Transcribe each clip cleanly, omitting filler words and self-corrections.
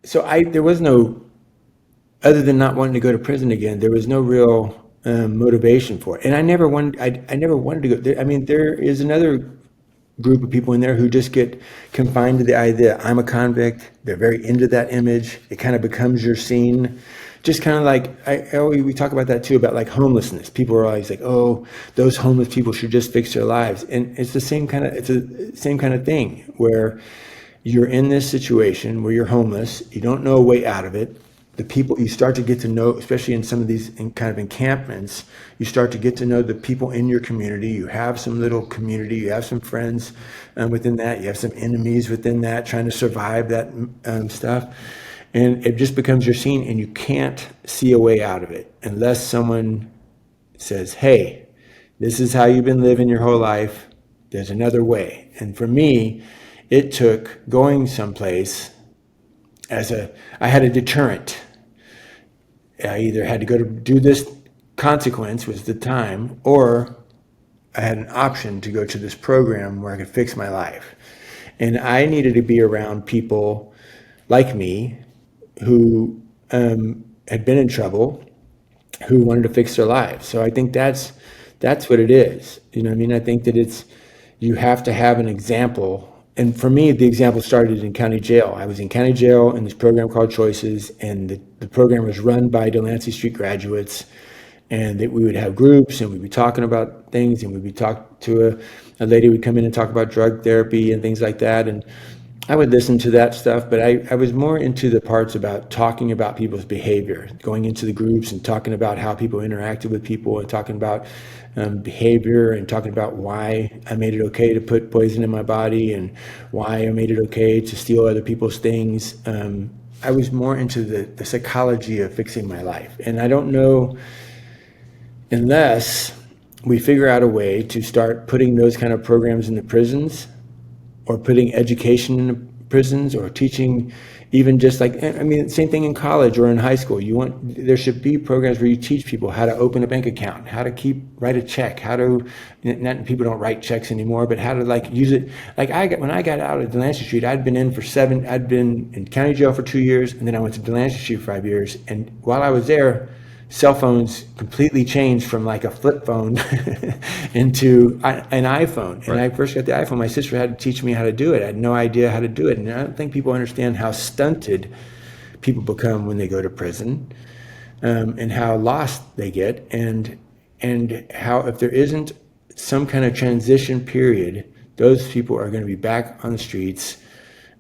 there was no, other than not wanting to go to prison again, there was no real motivation for it. And I never wanted to go there. I mean, there is another group of people in there who just get confined to the idea, I'm a convict. They're very into that image. It kind of becomes your scene. Just kind of like, we talk about that too, about like homelessness. People are always like, oh, those homeless people should just fix their lives. And it's the same kind of thing where you're in this situation where you're homeless, you don't know a way out of it. The people you start to get to know, especially in some of these kind of encampments, you start to get to know the people in your community. You have some little community, you have some friends within that, you have some enemies within that, trying to survive that stuff. And it just becomes your scene, and you can't see a way out of it unless someone says, hey, this is how you've been living your whole life. There's another way. And for me, it took going someplace I had a deterrent. I either had to go to do this consequence was the time, or I had an option to go to this program where I could fix my life. And I needed to be around people like me who had been in trouble, who wanted to fix their lives. So I think that's what it is. You know what I mean? I think that you have to have an example. And for me, the example started in county jail. I was in county jail in this program called Choices, and the program was run by Delancey Street graduates. And that we would have groups, and we'd be talking about things, and we'd be talking to a lady would come in and talk about drug therapy and things like that. And I would listen to that stuff, but I was more into the parts about talking about people's behavior, going into the groups and talking about how people interacted with people, and talking about behavior, and talking about why I made it okay to put poison in my body, and why I made it okay to steal other people's things. I was more into the psychology of fixing my life. And I don't know, unless we figure out a way to start putting those kind of programs in the prisons, or putting education in the prisons, or teaching, even just like, I mean, same thing in college or in high school. There should be programs where you teach people how to open a bank account, how to write a check, not people don't write checks anymore, but how to like use it. Like when I got out of Delancy Street, I'd been in county jail for 2 years, and then I went to Delancy Street for 5 years. And while I was there, cell phones completely changed from like a flip phone into an iPhone. And Right. I first got the iPhone, my sister had to teach me how to do it. I had no idea how to do it. And I don't think people understand how stunted people become when they go to prison, and how lost they get, and how if there isn't some kind of transition period, those people are going to be back on the streets,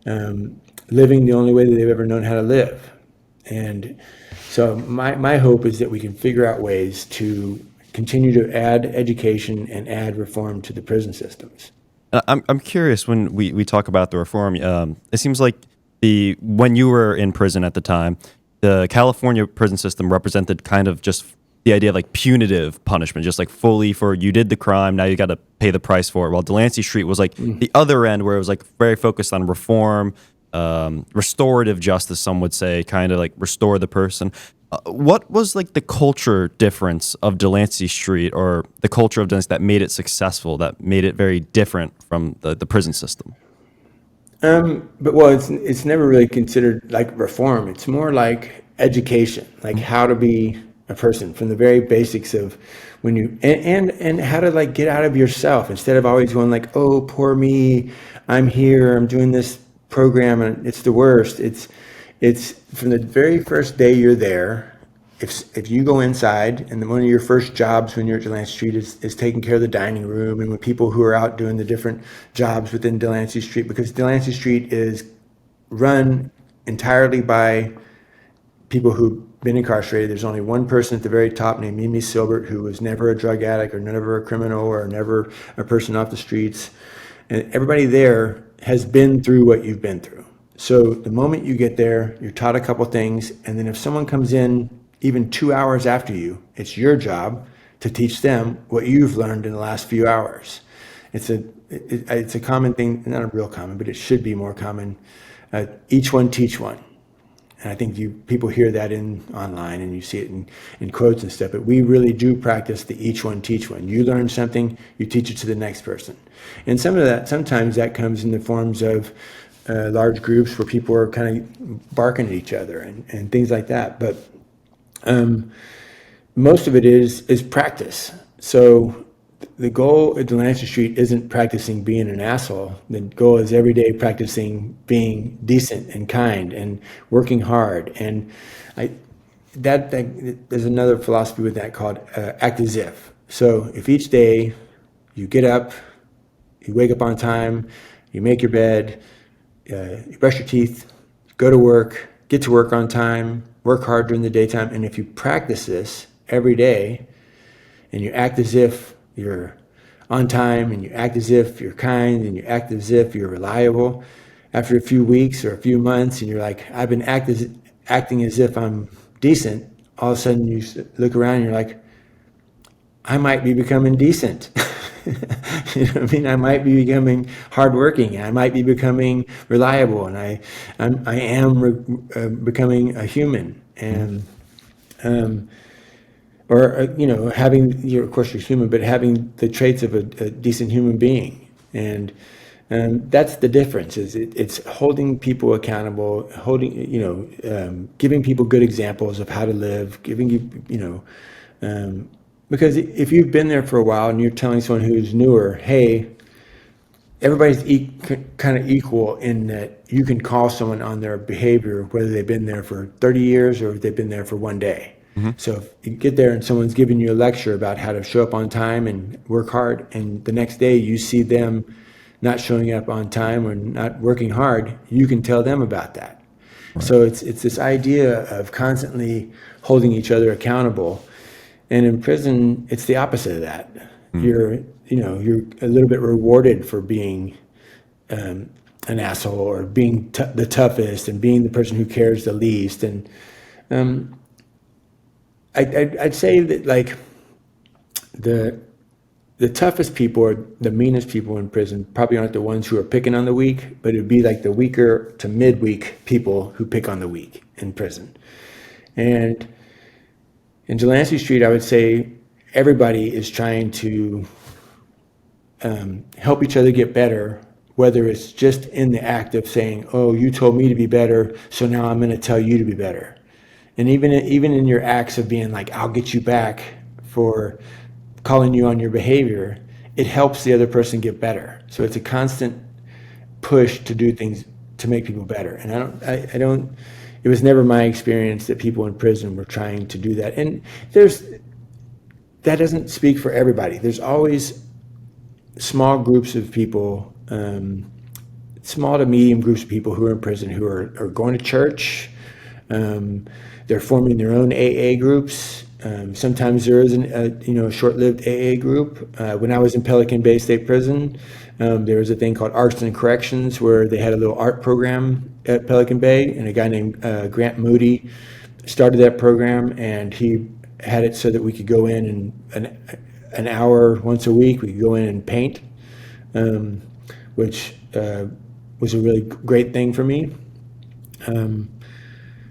living the only way that they've ever known how to live. And so my hope is that we can figure out ways to continue to add education and add reform to the prison systems. I'm curious when we talk about the reform. It seems like when you were in prison at the time, the California prison system represented kind of just the idea of like punitive punishment, just like fully for you did the crime, now you got to pay the price for it. While Delancey Street was like the other end, where it was like very focused on reform, restorative justice, some would say, kind of like restore the person. What was like the culture difference of Delancey Street, or the culture of Delancey, that made it successful, that made it very different from the prison system? But well, it's never really considered like reform. It's more like education, like how to be a person from the very basics of when you and how to like get out of yourself, instead of always going like, oh, poor me, I'm here, I'm doing this program and it's the worst. It's from the very first day you're there. If you go inside, and one of your first jobs when you're at Delancy Street is taking care of the dining room, and with people who are out doing the different jobs within Delancey Street, because Delancey Street is run entirely by people who've been incarcerated. There's only one person at the very top named Mimi Silbert, who was never a drug addict or never a criminal or never a person off the streets. And everybody there has been through what you've been through. So the moment you get there, you're taught a couple things, and then if someone comes in even 2 hours after you, it's your job to teach them what you've learned in the last few hours. It's a common thing, not a real common, but it should be more common. Each one teach one. And I think people hear that online, and you see it in quotes and stuff, but we really do practice the each one teach one. You learn something, you teach it to the next person. And sometimes that comes in the forms of large groups where people are kind of barking at each other and things like that. But most of it is practice. So the goal at Delancy Street isn't practicing being an asshole. The goal is every day practicing being decent and kind and working hard. And there's another philosophy with that called act as if. So if each day you get up, you wake up on time, you make your bed, you brush your teeth, go to work, get to work on time, work hard during the daytime, and if you practice this every day, and you act as if you're on time, and you act as if you're kind, and you act as if you're reliable, after a few weeks or a few months, and you're like, I've been acting as if I'm decent, all of a sudden you look around and you're like, I might be becoming decent. You know what I mean? I might be becoming hardworking. I might be becoming reliable, and I am becoming a human. And having, of course you're human, but having the traits of a decent human being. And that's the difference. It's holding people accountable, giving people good examples of how to live, giving because if you've been there for a while and you're telling someone who's newer, hey, everybody's kind of equal in that you can call someone on their behavior, whether they've been there for 30 years or if they've been there for one day. Mm-hmm. So if you get there and someone's giving you a lecture about how to show up on time and work hard, and the next day you see them not showing up on time or not working hard, you can tell them about that. Right. So it's this idea of constantly holding each other accountable. And in prison, it's the opposite of that. Mm. You're a little bit rewarded for being an asshole or being the toughest and being the person who cares the least. And I'd say that like the toughest people or the meanest people in prison probably aren't the ones who are picking on the weak, but it'd be like the weaker to mid-weak people who pick on the weak in prison. And in Delancey Street, I would say everybody is trying to help each other get better, whether it's just in the act of saying, oh, you told me to be better, so now I'm going to tell you to be better. And even in your acts of being like, I'll get you back for calling you on your behavior, it helps the other person get better. So it's a constant push to do things to make people better. And I don't, it was never my experience that people in prison were trying to do that. And that doesn't speak for everybody. There's always small groups of people, small to medium groups of people who are in prison who are going to church. They're forming their own AA groups. Sometimes there is a short-lived AA group. When I was in Pelican Bay State Prison, there was a thing called Arts and Corrections where they had a little art program at Pelican Bay, and a guy named Grant Moody started that program, and he had it so that we could go in and an hour once a week, we could go in and paint, which was a really great thing for me.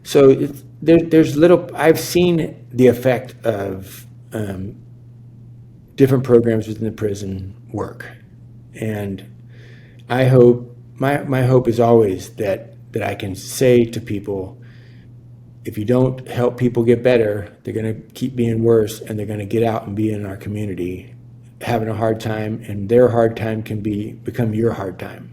So there's little, I've seen the effect of different programs within the prison work. And I hope, my hope is always that I can say to people, if you don't help people get better, they're going to keep being worse, and they're going to get out and be in our community having a hard time, and their hard time can become your hard time.